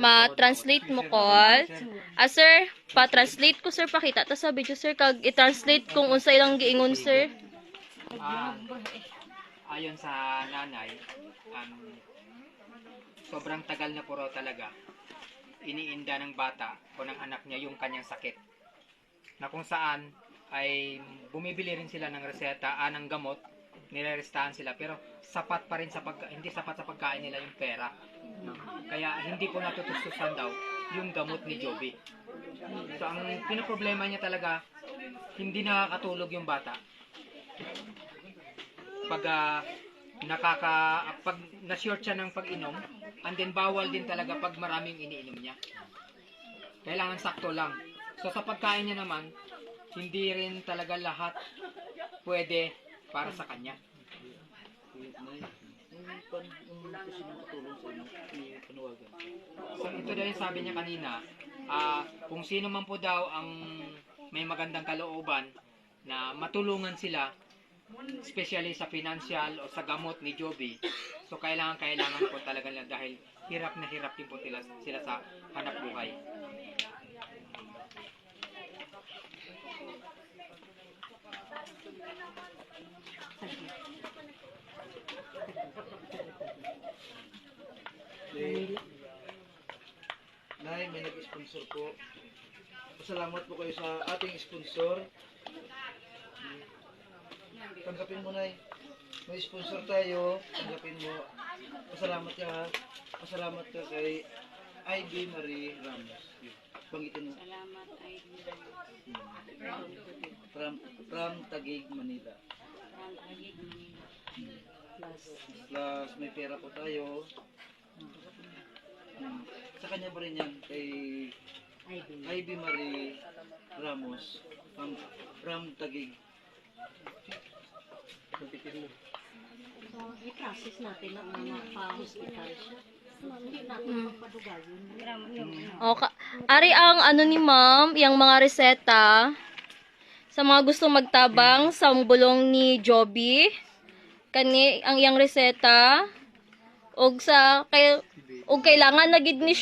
Ma-translate mo call. Sir, pa-translate ko sir pakita ta sa video sir kag i-translate kung unsa ilang giingon sir. Ayon sa nanay, sobrang tagal na po raw talaga iniinda ng bata o ng anak niya yung kanyang sakit. Na kung saan ay bumibili rin sila ng reseta, ng gamot, nirerestahan sila pero sapat pa rin hindi sapat sa pagkain nila yung pera. No? Kaya hindi po natutustusan daw yung gamot ni Joby. So ang pinoproblema niya talaga, hindi nakakatulog yung bata. Pag na-short siya ng pag-inom, and then bawal din talaga pag maraming iniinom niya. Kailangan sakto lang. So sa pagkain niya naman, hindi rin talaga lahat pwede para sa kanya. So ito daw yung sabi niya kanina, kung sino man po daw ang may magandang kalooban na matulungan sila, especially sa financial o sa gamot ni Joby, so kailangan po talaga nila dahil hirap na hirap din po sila sa hanap buhay. Nay, may nag-sponsor po. Pasalamat po kayo sa ating sponsor. Tanggapin mo, Nay. May sponsor tayo. Tanggapin mo. Pasalamat ka, ha. Pasalamat ka kay Ivy Marie Ramos. Banggitin mo. Salamat, Ivy. From Taguig, Manila. From Taguig, Manila. Plus, may pera po tayo. Sa kanya ba rin yan? Kay Ivy Marie Ramos. From Taguig. So, i-process natin na pa-hospital siya. Hindi natin magpadugayon. Ari ang ano ni ma'am, yung mga reseta sa mga gustong magtabang sa bulong ni Joby. Kani ang iyang reseta og kailangan na gid ni